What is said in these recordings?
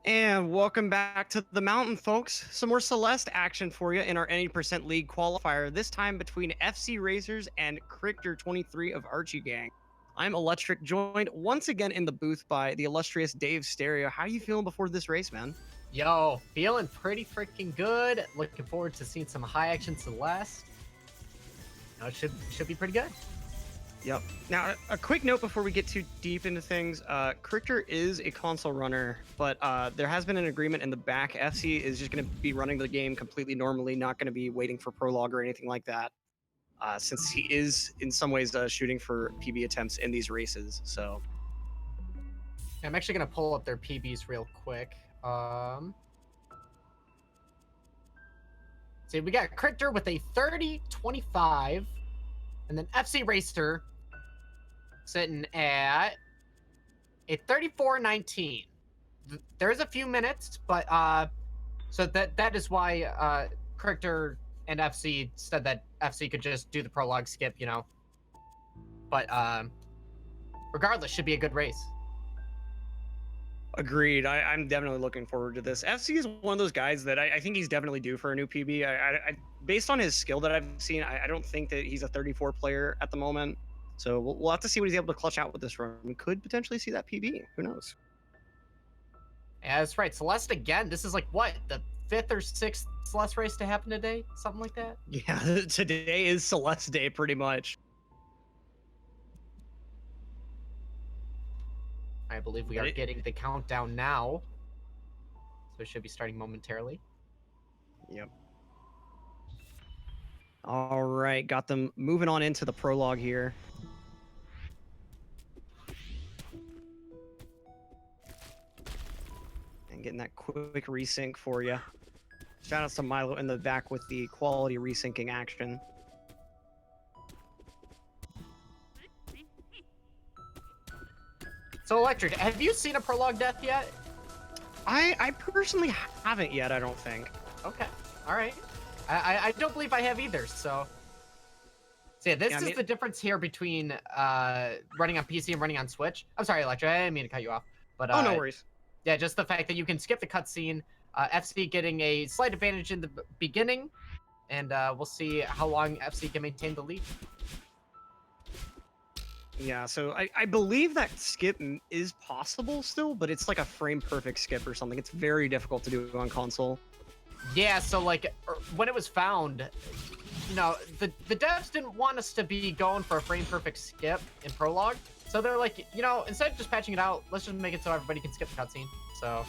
And welcome back to the mountain, folks. Some more Celeste action for you in our any percent league qualifier, this time between FCRacers and cricter23 of Archie Gang. I'm Electric, joined once again in the booth by the illustrious Dave Stereo. How are you feeling before this race, man? Yo, feeling pretty freaking good. Looking forward to seeing some high action Celeste. It should be pretty good. Yep. Now, a quick note before we get too deep into things. Cricter is a console runner, but there has been an agreement in the back. FC is just going to be running the game completely normally, not going to be waiting for prologue or anything like that, since he is, in some ways, shooting for PB attempts in these races. So I'm actually going to pull up their PBs real quick. See, we got Cricter with a 30-25, and then FCRacer sitting at a 34-19. There's a few minutes, but so that is why Cricter and FC said that FC could just do the prologue skip, you know. But regardless, should be a good race. agreed. I'm definitely looking forward to this. FC is one of those guys that I think he's definitely due for a new PB. Based on his skill that I've seen, I don't think that he's a 34 player at the moment. So we'll have to see what he's able to clutch out with this run. We could potentially see that PB. Who knows? Yeah, that's right. Celeste again. This is like what, the 5th or 6th Celeste race to happen today? Something like that? Yeah, today is Celeste Day pretty much. I believe we are getting the countdown now. So it should be starting momentarily. Yep. All right, got them moving on into the prologue here. And getting that quick resync for you. Shout out to Milo in the back with the quality resyncing action. So Electric, have you seen a prologue death yet? I personally haven't yet, I don't think. Okay, all right. I don't believe I have either, so yeah, this is the difference here between running on PC and running on Switch. I'm sorry, Electric, I didn't mean to cut you off. But oh, no worries. Yeah, just the fact that you can skip the cutscene, FC getting a slight advantage in the beginning, and we'll see how long FC can maintain the lead. Yeah, so I believe that skip is possible still, but it's like a frame perfect skip or something. It's very difficult to do on console. Yeah, so like when it was found, you know, the devs didn't want us to be going for a frame perfect skip in prologue. So they're like, you know, instead of just patching it out, let's just make it so everybody can skip the cutscene. So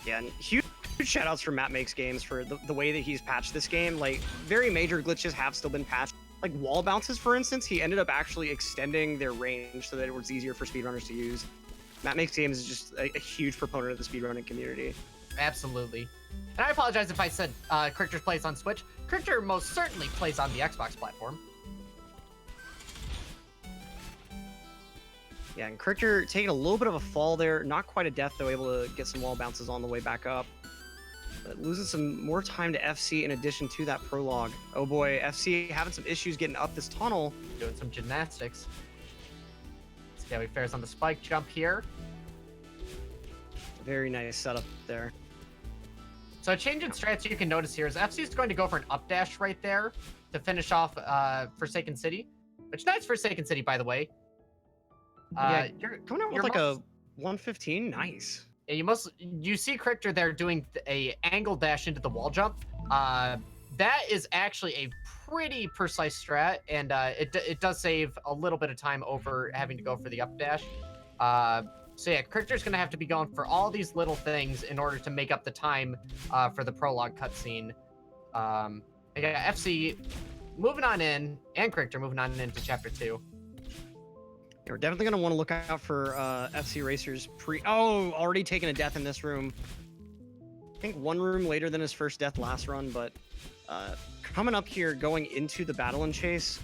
yeah, and huge shout outs for Matt Makes Games for the way that he's patched this game. Like, very major glitches have still been patched. Like wall bounces, for instance, he ended up actually extending their range so that it was easier for speedrunners to use. Matt Makes Games is just a huge proponent of the speedrunning community. Absolutely. And I apologize if I said Cricter plays on Switch. Cricter most certainly plays on the Xbox platform. Yeah, and Cricter taking a little bit of a fall there. Not quite a death, though, able to get some wall bounces on the way back up. But losing some more time to FC in addition to that prologue. Oh boy, FC having some issues getting up this tunnel. Doing some gymnastics. See how he fares on the spike jump here. Very nice setup there. So a change in strats you can notice here is FC is going to go for an up dash right there to finish off Forsaken City. Which, nice Forsaken City, by the way. Yeah, you're coming out with like a 115. Nice. Yeah, you see Cricter there doing a angle dash into the wall jump. That is actually a pretty precise strat, and it does save a little bit of time over having to go for the up dash. So yeah, Cricter's gonna have to be going for all these little things in order to make up the time for the prologue cutscene. Yeah, FC moving on in, and Cricter moving on into Chapter 2. We're definitely going to want to look out for FCRacers already taking a death in this room. I think one room later than his first death last run, but coming up here, going into the battle and chase,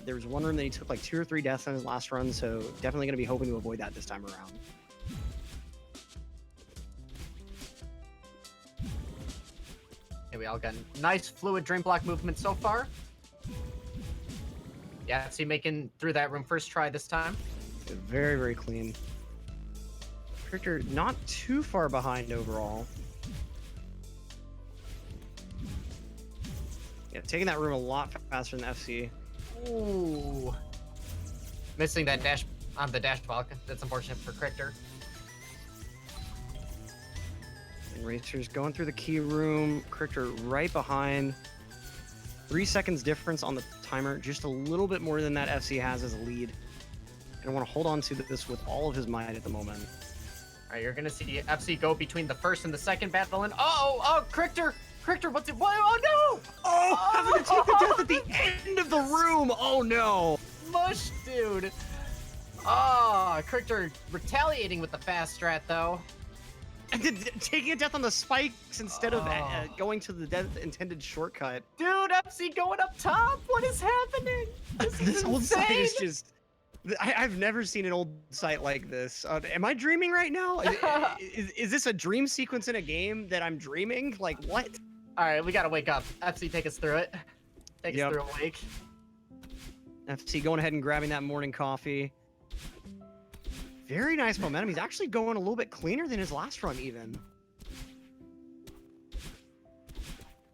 there was one room that he took like 2 or 3 deaths in his last run, so definitely going to be hoping to avoid that this time around. Yeah, we all got nice fluid drain block movement so far. Yeah, see, making through that room first try this time. Very, very clean. Cricter not too far behind overall. Yeah, taking that room a lot faster than FC. Ooh. Missing that dash on the dash block. That's unfortunate for Cricter. And Racers going through the key room. Cricter right behind. 3 seconds difference on the timer. Just a little bit more than that FC has as a lead. And I want to hold on to this with all of his might at the moment. All right, you're gonna see FC go between the first and the second battle, and oh, Cricter, what's it? What? Oh no! Oh, having to take the death at the end of the room. Oh no! Mush, dude. Oh, Cricter retaliating with the fast strat though. And taking a death on the spikes instead of going to the intended shortcut. Dude, FC going up top. What is happening? This old site is just. I've never seen an old site like this. Am I dreaming right now? Is this a dream sequence in a game that I'm dreaming? Like, what? All right, we gotta wake up. FC, take us through it. Take us through a wake. FC going ahead and grabbing that morning coffee. Very nice momentum. He's actually going a little bit cleaner than his last run, even.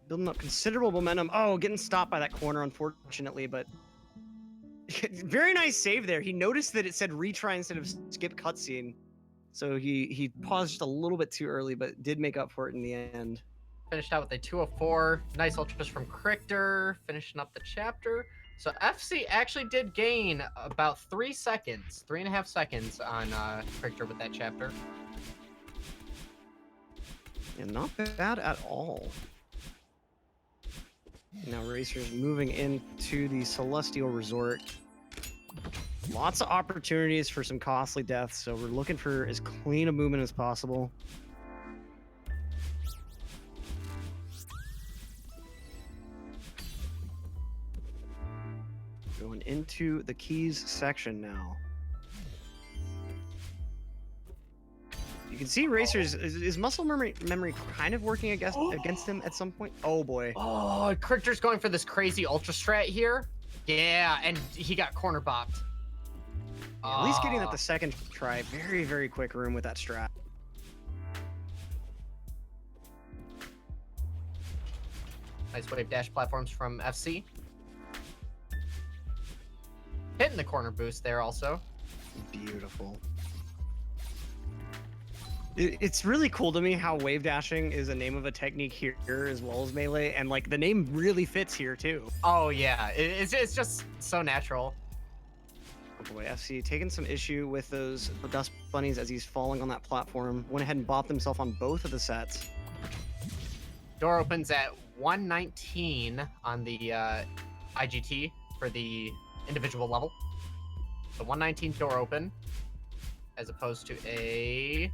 Building up considerable momentum. Oh, getting stopped by that corner, unfortunately, but... Very nice save there. He noticed that it said retry instead of skip cutscene. So he paused just a little bit too early, but did make up for it in the end. Finished out with a 204. Nice ultras from Cricter, finishing up the chapter. So FC actually did gain about 3 seconds, 3.5 seconds on Cricter with that chapter. Yeah, not bad at all. Now Racers moving into the Celestial Resort. Lots of opportunities for some costly deaths, so we're looking for as clean a movement as possible. Going into the keys section now. You can see Racers is muscle memory kind of working against him at some point. Oh boy. Oh, Cricter's going for this crazy ultra strat here. Yeah, and he got corner bopped. Yeah, at least getting that the second try. Very, very quick room with that strat. Nice wave dash platforms from FC. Hitting the corner boost there also. Beautiful. It's really cool to me how wave dashing is a name of a technique here as well as melee, and like the name really fits here too. Oh yeah, it's just so natural. Oh boy, FC taking some issue with those dust bunnies as he's falling on that platform. Went ahead and bopped himself on both of the sets. Door opens at 119 on the IGT for the individual level. So 119 door open, as opposed to a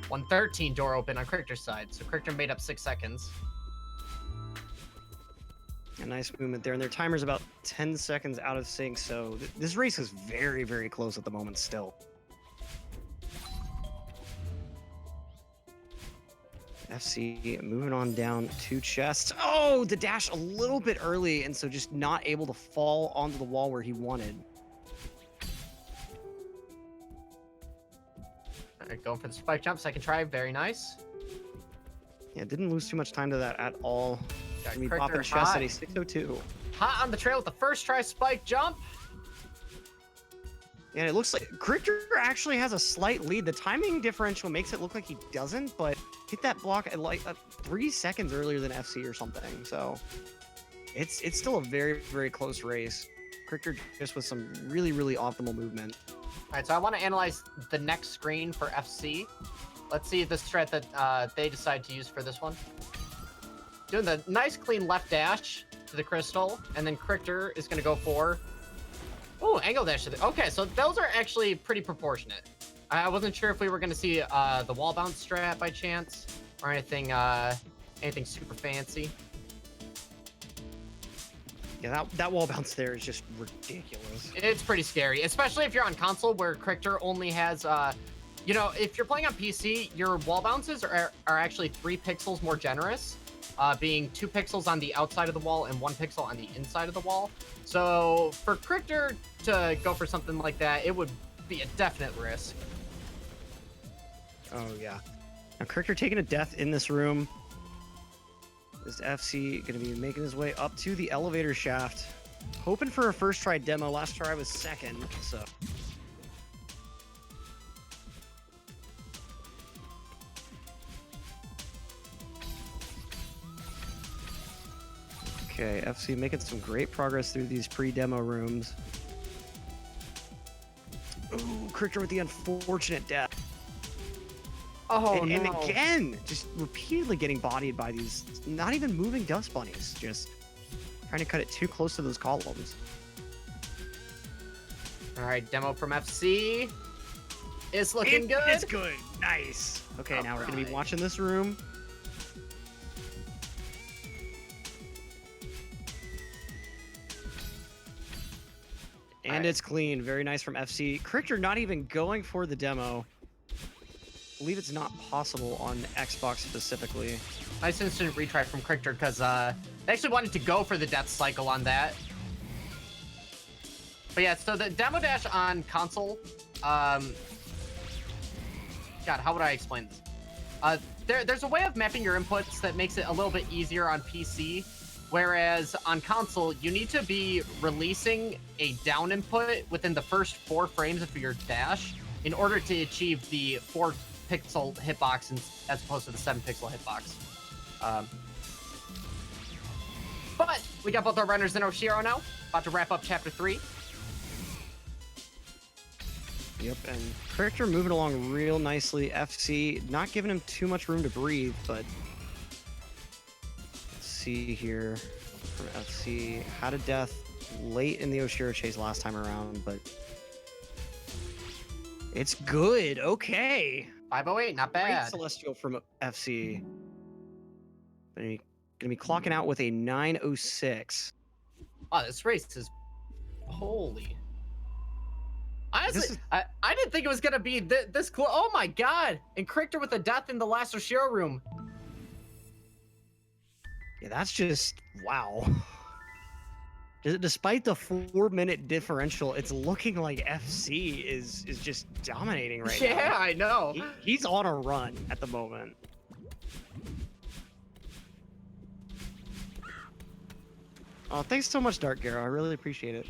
113 door open on Cricter's side. So Cricter made up 6 seconds. A nice movement there, and their timer's about 10 seconds out of sync, so this race is very, very close at the moment still. FC moving on down to chest. Oh, the dash a little bit early, and so just not able to fall onto the wall where he wanted. All right, going for the spike jump, second try, very nice. Yeah, didn't lose too much time to that at all. Got Gonna be Cricter popping chest at a 602. Hot on the trail with the first try spike jump. And it looks like Cricter actually has a slight lead. The timing differential makes it look like he doesn't, but hit that block at like 3 seconds earlier than FC or something. So it's still a very, very close race. Cricter just with some really, really optimal movement. All right, so I want to analyze the next screen for FC. Let's see the strat that they decide to use for this one. Doing the nice clean left dash to the crystal, and then Cricter is going to go for... Oh, angle dash to the... Okay, so those are actually pretty proportionate. I wasn't sure if we were going to see the wall bounce strat by chance, or anything super fancy. Yeah, that wall bounce there is just ridiculous. It's pretty scary, especially if you're on console where Cricter only has... you know, if you're playing on PC, your wall bounces are actually 3 pixels more generous, being 2 pixels on the outside of the wall and 1 pixel on the inside of the wall. So for Cricter to go for something like that, it would be a definite risk. Oh, yeah. Now, cricter taking a death in this room. Is FC going to be making his way up to the elevator shaft? Hoping for a first try demo. Last try was second, so... Okay, FC making some great progress through these pre-demo rooms. Ooh, cricter with the unfortunate death. Oh, and no. again, just repeatedly getting bodied by these not even moving dust bunnies, just trying to cut it too close to those columns. All right, demo from FC. It's looking good. It's good. Nice. Okay, now we're going to be watching this room. And it's clean. Very nice from FC. Cricter not even going for the demo. I believe it's not possible on Xbox specifically. Nice instant retry from Cricter because they actually wanted to go for the death cycle on that. But yeah, so the demo dash on console, God, how would I explain this? There's a way of mapping your inputs that makes it a little bit easier on PC, whereas on console, you need to be releasing a down input within the first 4 frames of your dash in order to achieve the 4-pixel hitbox as opposed to the 7-pixel hitbox. But we got both our runners in Oshiro now. About to wrap up Chapter 3. Yep, and Cricter moving along real nicely. FC not giving him too much room to breathe, but let's see here from FC. Had a death late in the Oshiro chase last time around, but it's good. Okay. 508, not bad. Great Celestial from FC. Gonna be clocking out with a 906. Oh, this race is holy. Honestly, I didn't think it was gonna be this close. Oh my god! And Cricter with a death in the last Oshiro room. Yeah, that's just wow. Despite the 4-minute differential, it's looking like FC is just dominating right now. Yeah, I know. He's on a run at the moment. Oh, thanks so much, Dark Garo. I really appreciate it.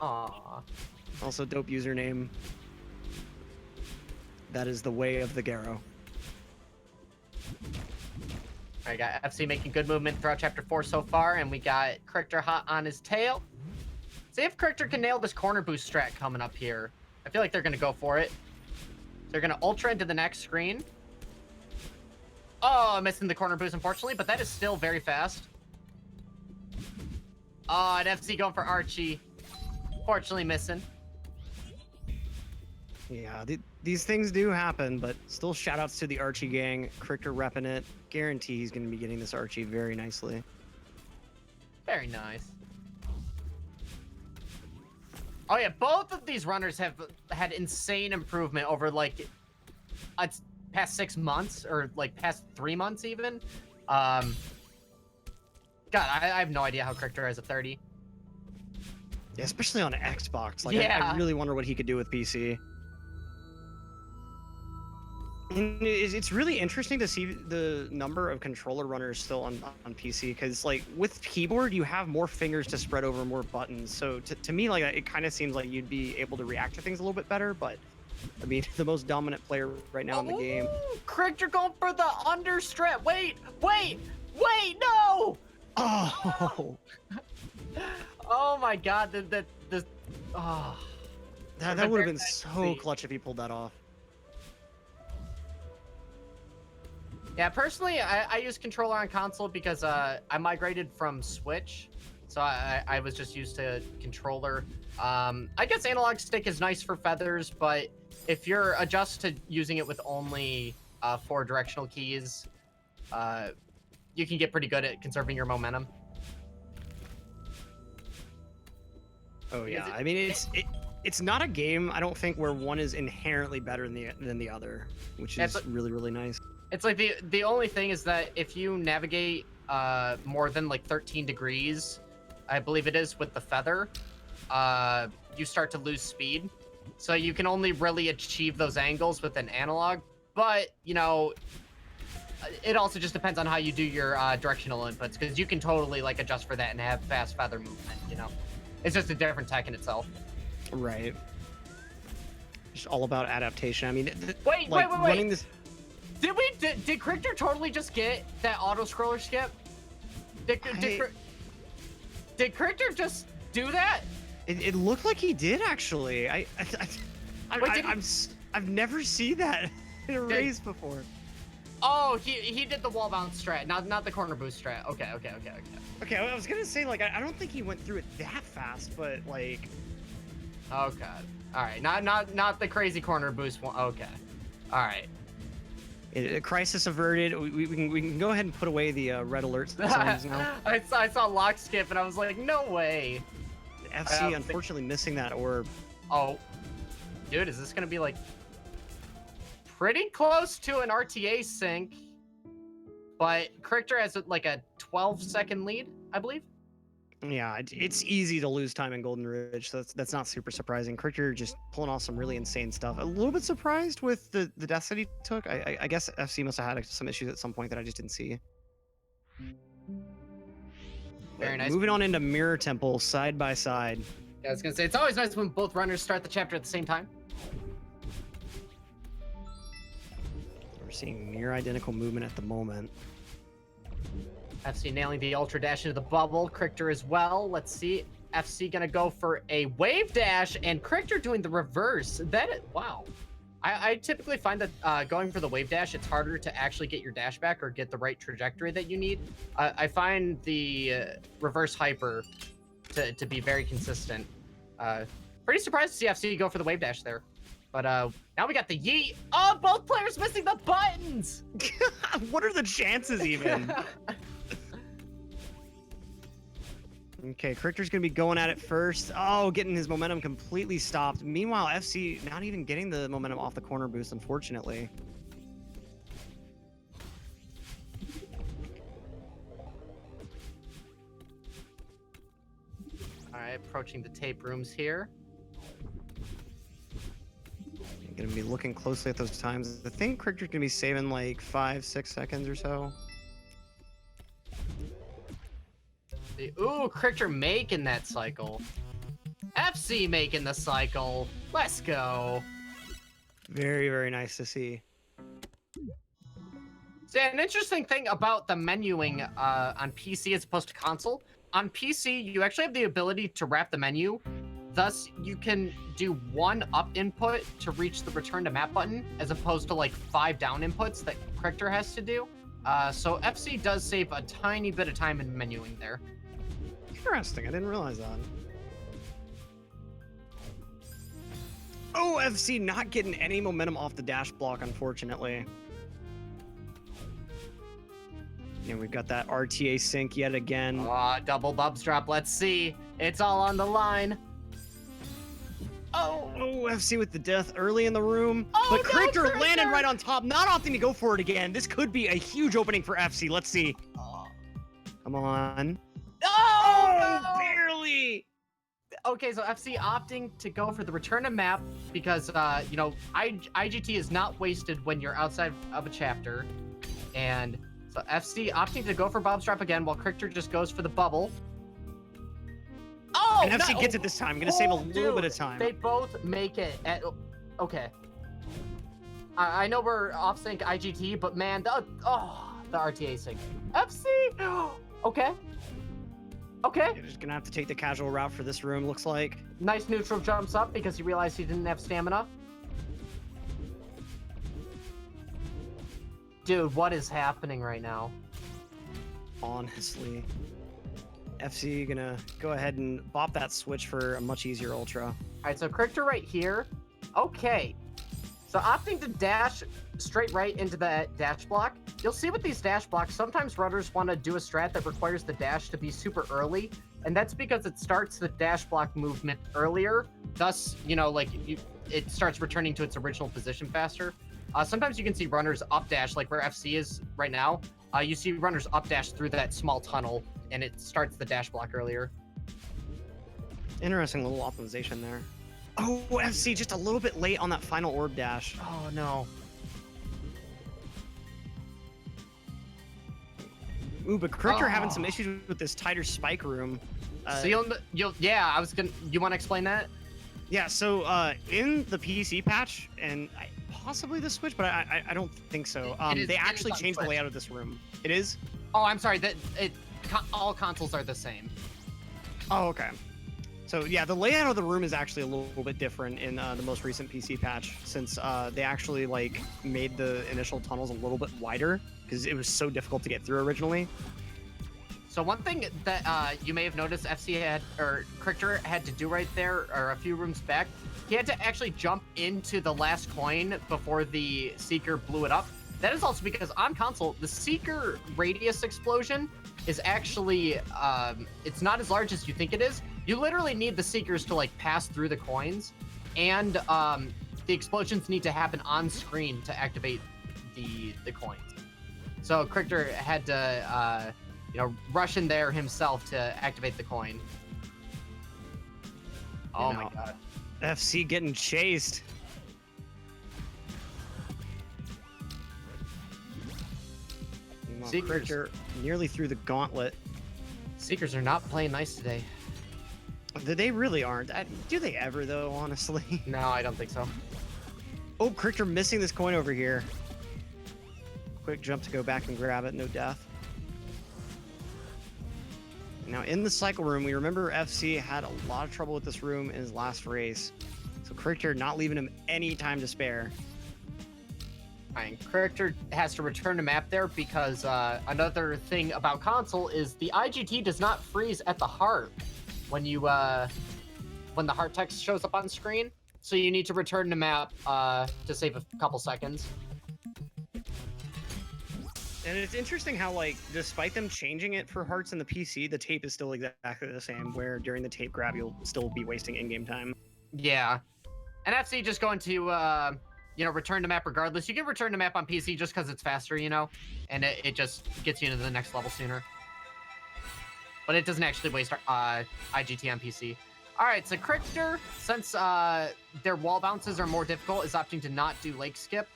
Aww. Also, dope username. That is the way of the Garo. Alright, got FC making good movement throughout Chapter 4 so far, and we got Cricter hot on his tail. See if Cricter can nail this corner boost strat coming up here. I feel like they're going to go for it. So they're going to ultra into the next screen. Oh, missing the corner boost, unfortunately, but that is still very fast. Oh, and FC going for Archie. Fortunately missing. Yeah, these things do happen, but still shoutouts to the Archie gang. Cricter repping it. Guarantee he's going to be getting this Archie very nicely. Very nice. Oh yeah, both of these runners have had insane improvement over like past 6 months or like past 3 months even. God, I have no idea how Cricter has a 30. Yeah, especially on Xbox. Like, yeah. I really wonder what he could do with PC. And it's really interesting to see the number of controller runners still on PC, because like with keyboard you have more fingers to spread over more buttons, so to me like it kind of seems like you'd be able to react to things a little bit better. But I mean, the most dominant player right now in the game. Cricter going for the under strat. Wait, no! Oh, oh my god, that would have been so clutch if he pulled that off. Yeah, personally, I use controller on console because I migrated from Switch, so I was just used to controller. I guess analog stick is nice for feathers, but if you're adjusted to using it with only 4 directional keys, you can get pretty good at conserving your momentum. Oh yeah, I mean it's not a game, I don't think, where one is inherently better than the other, which is really nice. It's like the only thing is that if you navigate more than like 13 degrees, I believe it is, with the feather, you start to lose speed. So you can only really achieve those angles with an analog, but you know, it also just depends on how you do your directional inputs, because you can totally like adjust for that and have fast feather movement. You know, it's just a different tech in itself. Right. Just all about adaptation. I mean, Wait. running this. Did Cricter totally just get that auto scroller skip? Did Cricter just do that? It looked like he did actually. I've never seen that in a race before. Oh, he did the wall bounce strat, not the corner boost strat. Okay. Okay, I was gonna say like I don't think he went through it that fast, but like. Oh god. All right, not the crazy corner boost one. Okay. All right. Crisis averted. We can go ahead and put away the red alert signs now. I saw lock skip and I was like, no way. FC unfortunately missing that orb. Oh, dude, is this gonna be like pretty close to an RTA sync? But Cricter has like a 12-second lead, I believe. Yeah, it's easy to lose time in Golden Ridge, so that's not super surprising. Cricter just pulling off some really insane stuff. A little bit surprised with the deaths that he took. I guess FC must have had some issues at some point that I just didn't see. Very nice. Moving on into Mirror Temple, side by side. Yeah, I was gonna say, it's always nice when both runners start the chapter at the same time. We're seeing near identical movement at the moment. FC nailing the ultra dash into the bubble. Cricter as well. Let's see. FC gonna go for a wave dash, and Cricter doing the reverse. Wow. I typically find that going for the wave dash, it's harder to actually get your dash back or get the right trajectory that you need. I find the reverse hyper to be very consistent. Pretty surprised to see FC go for the wave dash there. But now we got the yeet. Oh, both players missing the buttons! What are the chances even? Okay, Cricter's gonna be going at it first. Oh, getting his momentum completely stopped. Meanwhile, FC not even getting the momentum off the corner boost, unfortunately. All right, approaching the tape rooms here. Gonna be looking closely at those times. I think Cricter's gonna be saving like 5-6 seconds or so. Ooh, Cricter making that cycle. FC making the cycle. Let's go. Very, very nice to see. See, an interesting thing about the menuing on PC as opposed to console. On PC, you actually have the ability to wrap the menu. Thus, you can do one up input to reach the return to map button, as opposed to like 5 down inputs that Cricter has to do. So FC does save a tiny bit of time in menuing there. Interesting, I didn't realize that. Oh, FC not getting any momentum off the dash block, unfortunately. And we've got that RTA sync yet again. Double bubs drop, let's see. It's all on the line. Oh, FC with the death early in the room. Oh, but no, Cricter landed right on top, not opting to go for it again. This could be a huge opening for FC. Let's see. Come on. Oh, no! Barely. Okay, so FC opting to go for the return to map because, you know, IGT is not wasted when you're outside of a chapter. And so FC opting to go for Bob's drop again while Cricter just goes for the bubble. Oh, and FC gets it this time. I'm going to save a little bit of time. They both make it at... Okay. I know we're off-sync IGT, but man, the RTA sync. FC! Okay. Okay. You're just going to have to take the casual route for this room, looks like. Nice neutral jumps up because he realized he didn't have stamina. Dude, what is happening right now? Honestly. FC gonna go ahead and bop that switch for a much easier ultra. All right, so Cricter right here. Okay. So opting to dash straight right into that dash block. You'll see with these dash blocks, sometimes runners want to do a strat that requires the dash to be super early. And that's because it starts the dash block movement earlier. Thus, you know, like it starts returning to its original position faster. Sometimes you can see runners up dash, like where FC is right now. You see runners up dash through that small tunnel, and it starts the dash block earlier. Interesting little optimization there. Oh, FC just a little bit late on that final orb dash. Oh, no. Ooh, but Cricter having some issues with this tighter spike room. So yeah, you want to explain that? Yeah, so in the PC patch, and possibly the Switch, but I don't think so. They actually changed the layout of this room. It is? Oh, I'm sorry. All consoles are the same. Oh, okay. So yeah, the layout of the room is actually a little bit different in the most recent PC patch, since they actually like made the initial tunnels a little bit wider because it was so difficult to get through originally. So one thing that you may have noticed Cricter had to do right there, or a few rooms back, he had to actually jump into the last coin before the Seeker blew it up. That is also because on console, the Seeker radius explosion is actually, it's not as large as you think it is. You literally need the Seekers to like pass through the coins, and the explosions need to happen on screen to activate the coins. So Cricter had to, rush in there himself to activate the coin. Oh my god. FC getting chased. Cricter nearly through the gauntlet. Seekers are not playing nice today. They really aren't. Do they ever, though, honestly? No, I don't think so. Oh, Cricter missing this coin over here. Quick jump to go back and grab it. No death. Now, in the cycle room, we remember FC had a lot of trouble with this room in his last race. So Cricter not leaving him any time to spare. And Cricter has to return to map there because another thing about console is the IGT does not freeze at the heart when the heart text shows up on screen. So you need to return to map to save a couple seconds. And it's interesting how, like, despite them changing it for hearts in the PC, the tape is still exactly the same, where during the tape grab, you'll still be wasting in-game time. Yeah. And FC just going to, return to map regardless. You can return to map on PC just because it's faster, and it just gets you into the next level sooner. But it doesn't actually waste IGT on PC. All right, so Cricter, since their wall bounces are more difficult, is opting to not do lake skip.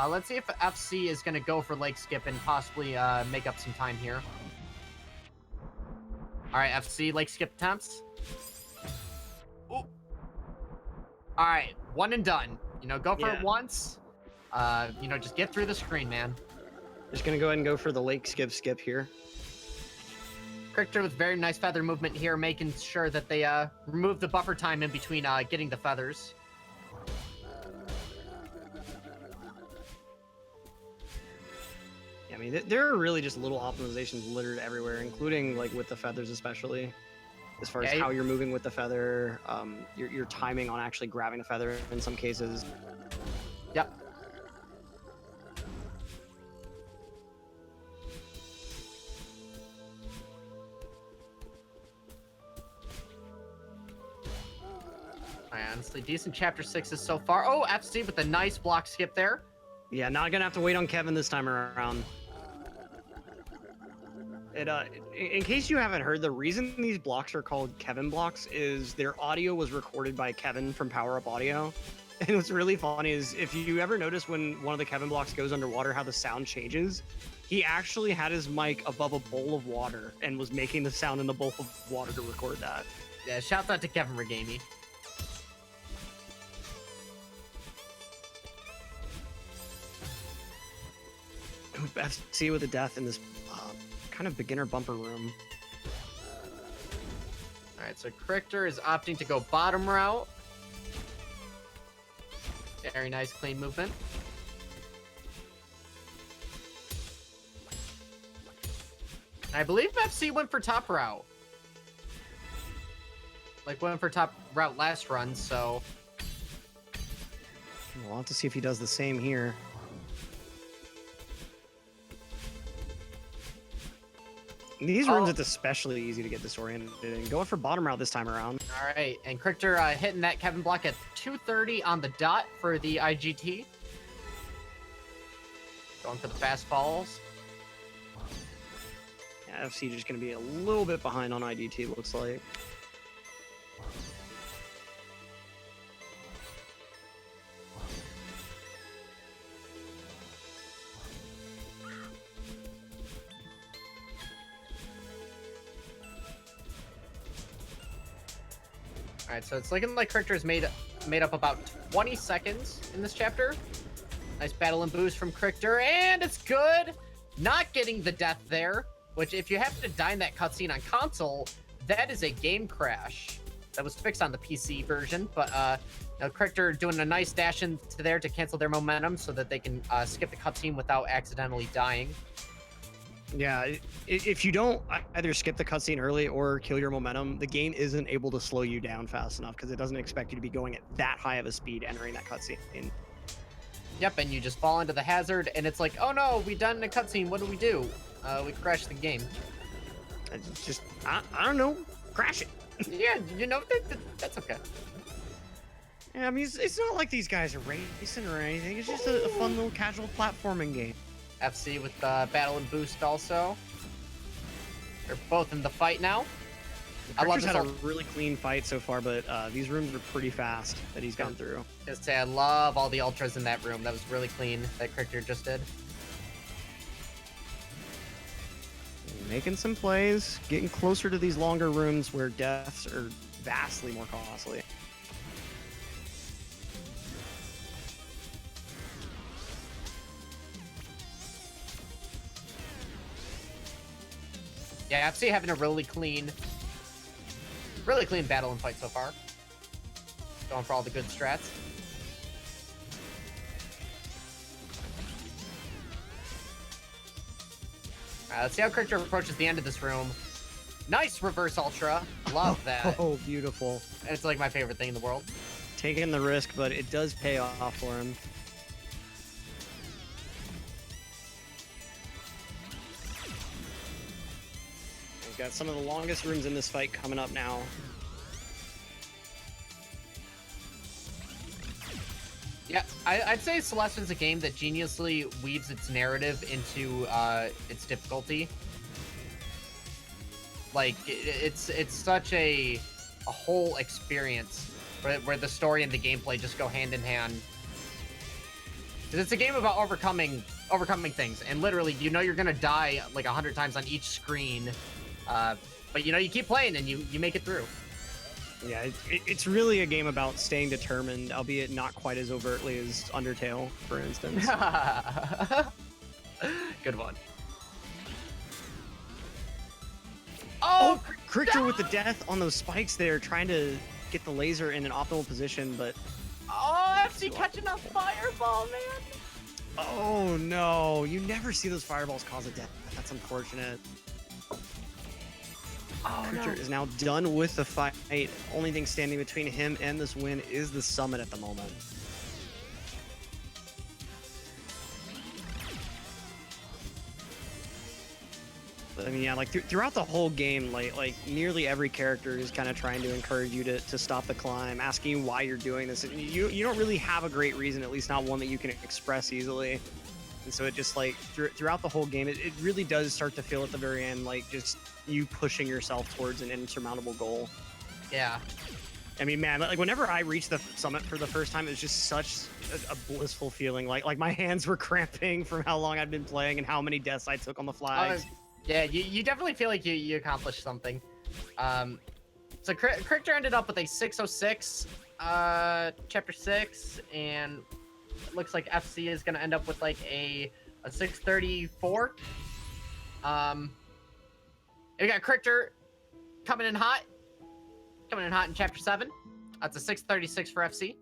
Let's see if FC is going to go for lake skip and possibly make up some time here. All right, FC, lake skip attempts. Ooh. All right, one and done. Go for it once. Just get through the screen, man. Just going to go ahead and go for the lake skip here. Cricter with very nice feather movement here, making sure that they remove the buffer time in between getting the feathers. I mean, there are really just little optimizations littered everywhere, including like with the feathers, especially as far as how you're moving with the feather, your timing on actually grabbing the feather in some cases. Yep. Honestly, decent chapter 6s so far. Oh, FC with a nice block skip there. Yeah, not gonna have to wait on Kevin this time around. In case you haven't heard, the reason these blocks are called Kevin blocks is their audio was recorded by Kevin from Power Up Audio. And what's really funny is if you ever notice when one of the Kevin blocks goes underwater, how the sound changes, he actually had his mic above a bowl of water and was making the sound in the bowl of water to record that. Yeah, shout out to Kevin Regami. FC with a death in this kind of beginner bumper room. All right, so Cricter is opting to go bottom route. Very nice, clean movement. I believe FC went for top route. Went for top route last run, so... We'll have to see if he does the same here. These rooms, it's especially easy to get disoriented in. Going for bottom route this time around. All right, and Cricter hitting that Kevin block at 2:30 on the dot for the IGT. Going for the fast falls. Yeah, FC just going to be a little bit behind on IDT, it looks like. All right, so it's looking like Cricter's made up about 20 seconds in this chapter. Nice battle and boost from Cricter, and it's good. Not getting the death there, which if you happen to die in that cutscene on console, that is a game crash. That was fixed on the PC version, but now Cricter doing a nice dash into there to cancel their momentum so that they can skip the cutscene without accidentally dying. Yeah, if you don't either skip the cutscene early or kill your momentum, the game isn't able to slow you down fast enough because it doesn't expect you to be going at that high of a speed entering that cutscene. Yep, and you just fall into the hazard, and it's like, oh no, we done a cutscene. What do? We crashed the game. It's just, I don't know, crash it. Yeah, you know, that's okay. Yeah, I mean, it's not like these guys are racing or anything. It's just a fun little casual platforming game. FC with battle and boost also. They're both in the fight now. I love Cricter's had a really clean fight so far, but these rooms are pretty fast that he's gone through. Just say I love all the ultras in that room. That was really clean that Cricter just did. Making some plays, getting closer to these longer rooms where deaths are vastly more costly. Yeah, FC having a really clean battle and fight so far. Going for all the good strats. Alright, let's see how Cricter approaches the end of this room. Nice reverse ultra. Love that. Oh, beautiful. It's like my favorite thing in the world. Taking the risk, but it does pay off for him. He's got some of the longest rooms in this fight coming up now. Yeah, I'd say Celeste is a game that geniusly weaves its narrative into its difficulty. Like, it's such a whole experience where the story and the gameplay just go hand in hand. 'Cause it's a game about overcoming things, and literally, you know you're gonna die like 100 times on each screen, but you know you keep playing and you make it through. Yeah, it's really a game about staying determined, albeit not quite as overtly as Undertale, for instance. Good one. Oh, Cricter with the death on those spikes there, trying to get the laser in an optimal position, but... Oh, FC catching a fireball, man! Oh, no. You never see those fireballs cause a death. That's unfortunate. Oh, Cricter is now done with the fight. Only thing standing between him and this win is the summit at the moment. But, I mean, yeah, like throughout the whole game, like nearly every character is kind of trying to encourage you to stop the climb, asking you why you're doing this. And you don't really have a great reason, at least not one that you can express easily. And so it just like throughout the whole game, it really does start to feel at the very end like just you pushing yourself towards an insurmountable goal. Yeah. I mean, man, like whenever I reached the summit for the first time, it was just such a blissful feeling. Like my hands were cramping from how long I'd been playing and how many deaths I took on the flags. Yeah, you definitely feel like you accomplished something. So Cricter ended up with a 606, chapter 6, and it looks like FC is gonna end up with like a 634. We got Cricter coming in hot in chapter 7. That's a 636 for FC.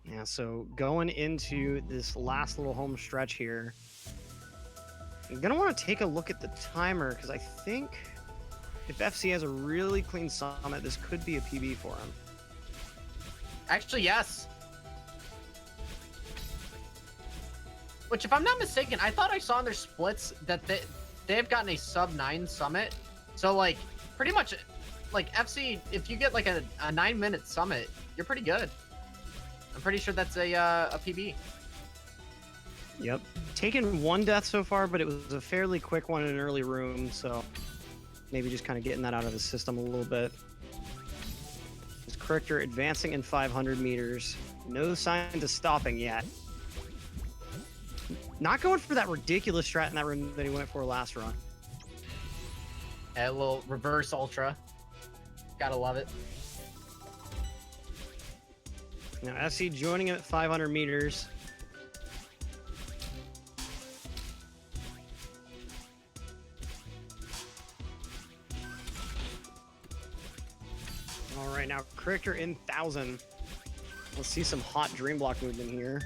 Yeah, so going into this last little home stretch here, I'm gonna want to take a look at the timer because I think if FC has a really clean summit, this could be a PB for him. Actually, yes. Which, if I'm not mistaken, I thought I saw in their splits that they've gotten a sub-9 summit. So, like, pretty much, like, FC, if you get, like, a 9-minute summit, you're pretty good. I'm pretty sure that's a PB. Yep. Taken one death so far, but it was a fairly quick one in an early room, so maybe just kind of getting that out of his system a little bit. This Cricter advancing in 500 meters. No signs of stopping yet. Not going for that ridiculous strat in that room that he went for last run. A little reverse ultra. Gotta love it. Now, FC joining him at 500 meters. All right, now cricter in 1,000. Let's see some hot dream block movement here.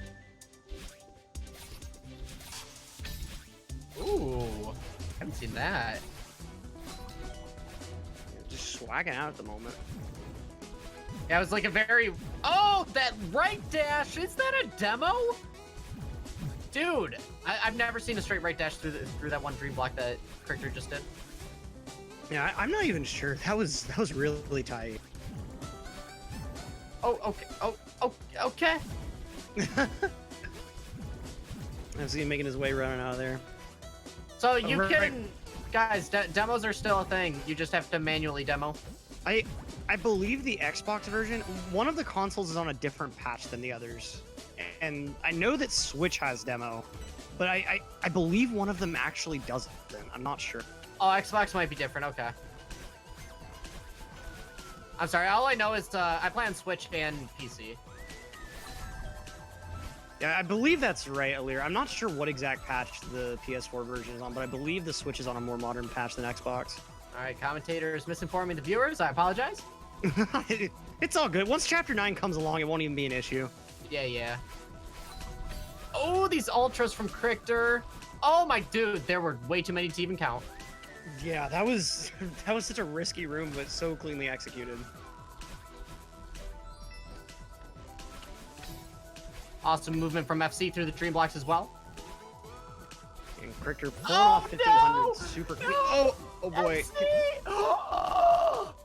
Ooh, haven't seen that. Just swagging out at the moment. Yeah, it was like a very... Oh, that right dash! Is that a demo? Dude, I've never seen a straight right dash through that one dream block that cricter just did. Yeah, I'm not even sure. That was really tight. Oh, okay. Oh, okay. I see him making his way running out of there. So you right. can... Guys, demos are still a thing. You just have to manually demo. I believe the Xbox version, one of the consoles is on a different patch than the others. And I know that Switch has demo, but I believe one of them actually doesn't. I'm not sure. Oh, Xbox might be different. Okay. I'm sorry. All I know is I play on Switch and PC. Yeah, I believe that's right, Alir. I'm not sure what exact patch the PS4 version is on, but I believe the Switch is on a more modern patch than Xbox. All right, commentators misinforming the viewers. I apologize. It's all good. Once Chapter 9 comes along, it won't even be an issue. Yeah. Oh, these ultras from cricter. Oh my dude, there were way too many to even count. Yeah, that was such a risky room, but so cleanly executed. Awesome movement from FC through the dream blocks as well. And cricter pulling off 1500 no! super clean. No! Oh boy. FC!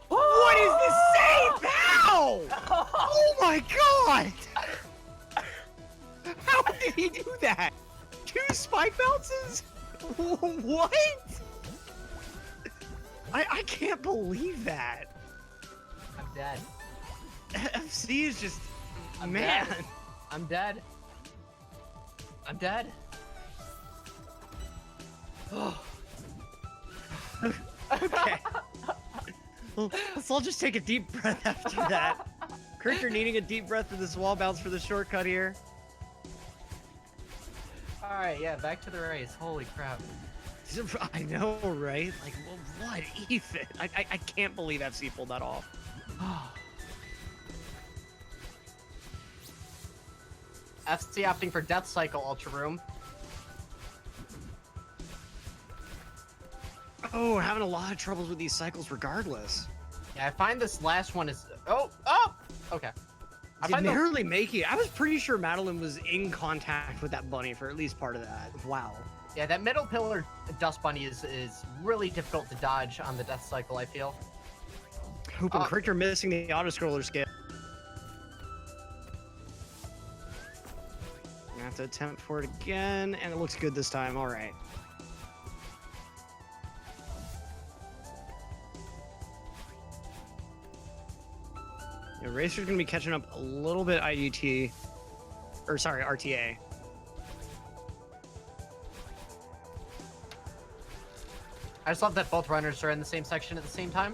What is this save? How? Oh my god! How did he do that? 2 spike bounces? What? I can't believe that. I'm dead. FC is just... I'm man. dead. I'm dead. I'm dead. Okay. Well, let's all just take a deep breath after that. Cricter needing a deep breath of this wall bounce for the shortcut here. Alright, yeah, back to the race. Holy crap. I know, right? Like, well, what even? I can't believe FC pulled that off. FC opting for Death Cycle Ultra Room. Oh, having a lot of troubles with these cycles regardless. Yeah, I find this last one is... Oh! Okay. I Did find barely make it. I was pretty sure Madeline was in contact with that bunny for at least part of that. Wow. Yeah, that middle pillar Dust Bunny is really difficult to dodge on the Death Cycle, I feel. Hoop and Cricter missing the auto-scroller skip. Gonna have to attempt for it again, and it looks good this time. All right. Yeah, Racer's gonna be catching up a little bit IDT, or sorry, RTA. I just love that both runners are in the same section at the same time.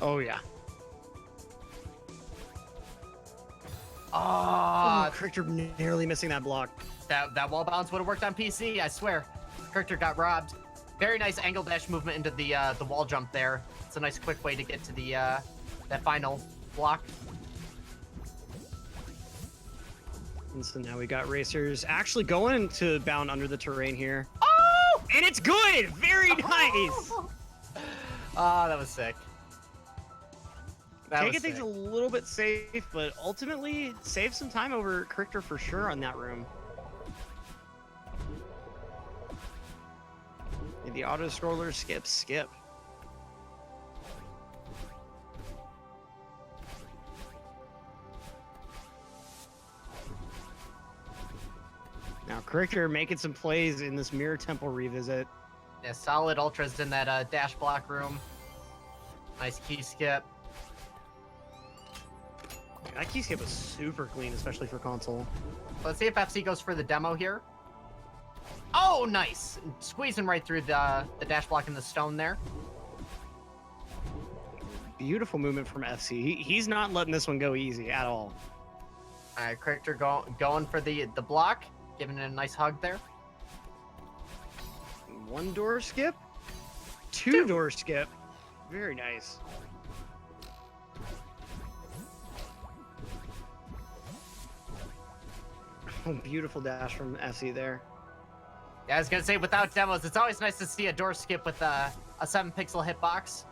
Oh yeah. Ah, Cricter nearly missing that block. that wall bounce would have worked on PC, I swear. Cricter got robbed. Very nice angle dash movement into the wall jump there. It's a nice quick way to get to the that final block. And so now we got Racers actually going to bound under the terrain here. Oh! And it's good! Very nice! Ah, that was sick. Taking things a little bit safe, but ultimately save some time over Cricter for sure on that room. And the auto scroller skip. Now Cricter making some plays in this Mirror Temple revisit. Yeah, solid ultras in that dash block room. Nice key skip. That key skip was super clean, especially for console. Let's see if FC goes for the demo here. Oh, nice. Squeezing right through the dash block in the stone there. Beautiful movement from FC. He's not letting this one go easy at all. All right, cricter going for the block, giving it a nice hug there. One door skip, two door skip. Very nice. Oh, beautiful dash from FC there. Yeah, I was gonna say, without demos, it's always nice to see a door skip with a 7-pixel hitbox.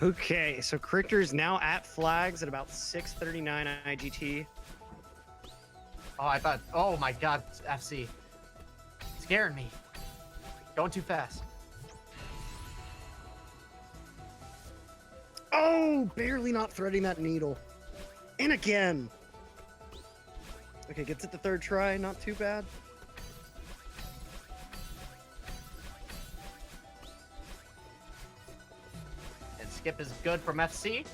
Okay, so cricter is now at flags at about 6:39 IGT. Oh, I thought, oh my god, FC. Scaring me. Going too fast. Oh, barely not threading that needle. And again. Okay, gets it the third try, not too bad. And skip is good from FC.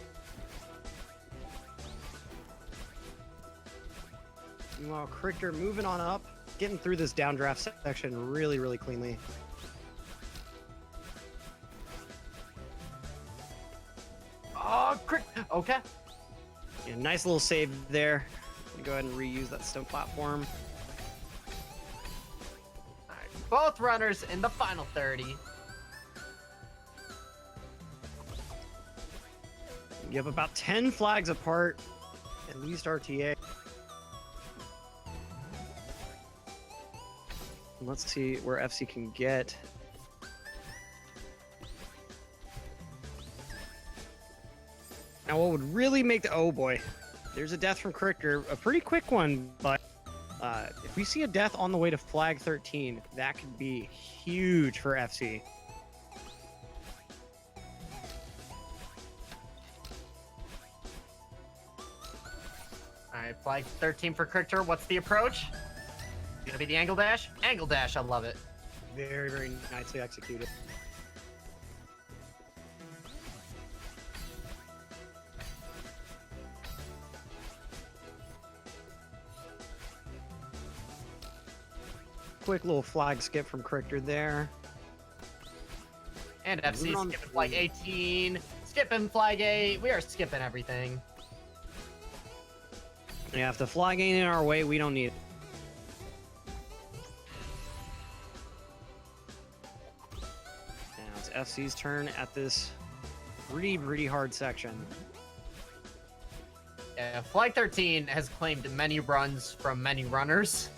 Meanwhile, cricter moving on up, getting through this downdraft section really, really cleanly. Oh, okay. Yeah, nice little save there. Go ahead and reuse that stone platform. All right, both runners in the final 30. You have about 10 flags apart, at least RTA. Let's see where FC can get. Now, what would really make the... Oh, boy. There's a death from cricter. A pretty quick one, but if we see a death on the way to flag 13, that could be huge for FC. All right, flag 13 for cricter. What's the approach? Gonna be the angle dash? Angle dash, I love it. Very, very nicely executed. Quick little flag skip from cricter there. And FC Moving on skipping flag 18, skipping flag 8. We are skipping everything. Yeah, if the flag ain't in our way, we don't need it. Now it's FC's turn at this pretty hard section. Yeah, flag 13 has claimed many runs from many runners.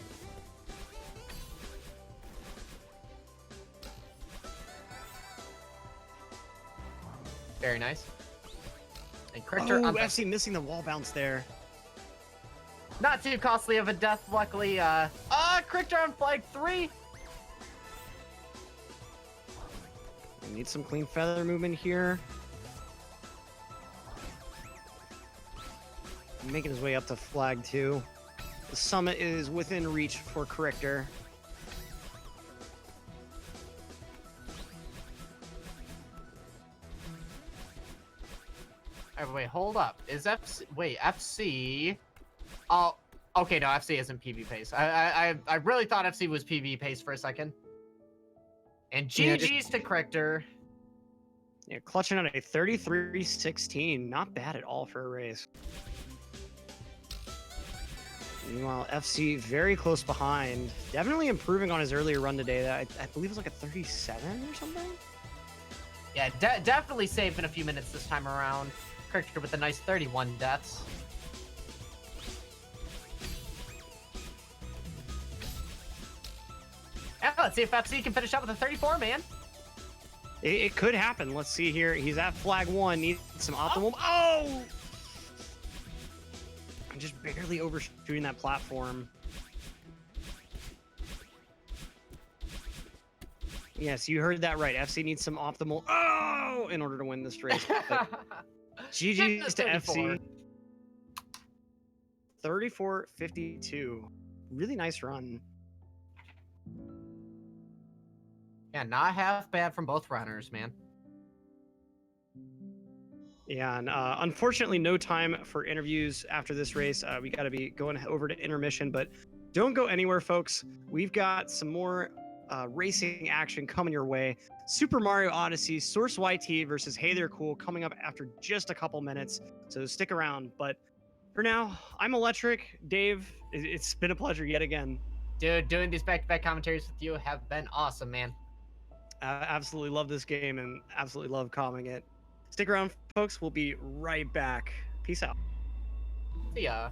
Very nice. And cricter on FC missing the wall bounce there. not too costly of a death, luckily. Cricter on flag 3. We need some clean feather movement here. Making his way up to flag 2. The summit is within reach for cricter. Wait, hold up. Is FC... Wait, FC... Oh, okay, no, FC isn't PB pace. I really thought FC was PB pace for a second. And GG's to cricter. Yeah, clutching out a 33-16. Not bad at all for a race. Meanwhile, FC very close behind. Definitely improving on his earlier run today. That I believe it was like a 37 or something. Yeah, definitely saving a few minutes this time around. Cricter with a nice 31 deaths. Yeah, let's see if FC can finish up with a 34, man. It could happen. Let's see here. He's at flag 1. Needs some optimal. Oh! I'm just barely overshooting that platform. Yes, you heard that right. FC needs some optimal. Oh! In order to win this race. GG's to FC. 34-52. Really nice run. Yeah, not half bad from both runners, man. Yeah, and unfortunately, no time for interviews after this race. We got to be going over to intermission, but don't go anywhere, folks. We've got some more racing action coming your way. Super Mario Odyssey, Source YT versus Hey There Cool coming up after just a couple minutes. So stick around. But for now, I'm Electric. Dave, it's been a pleasure yet again. Dude, doing these back-to-back commentaries with you have been awesome, man. Absolutely love this game and absolutely love calming it. Stick around, folks. We'll be right back. Peace out. See ya.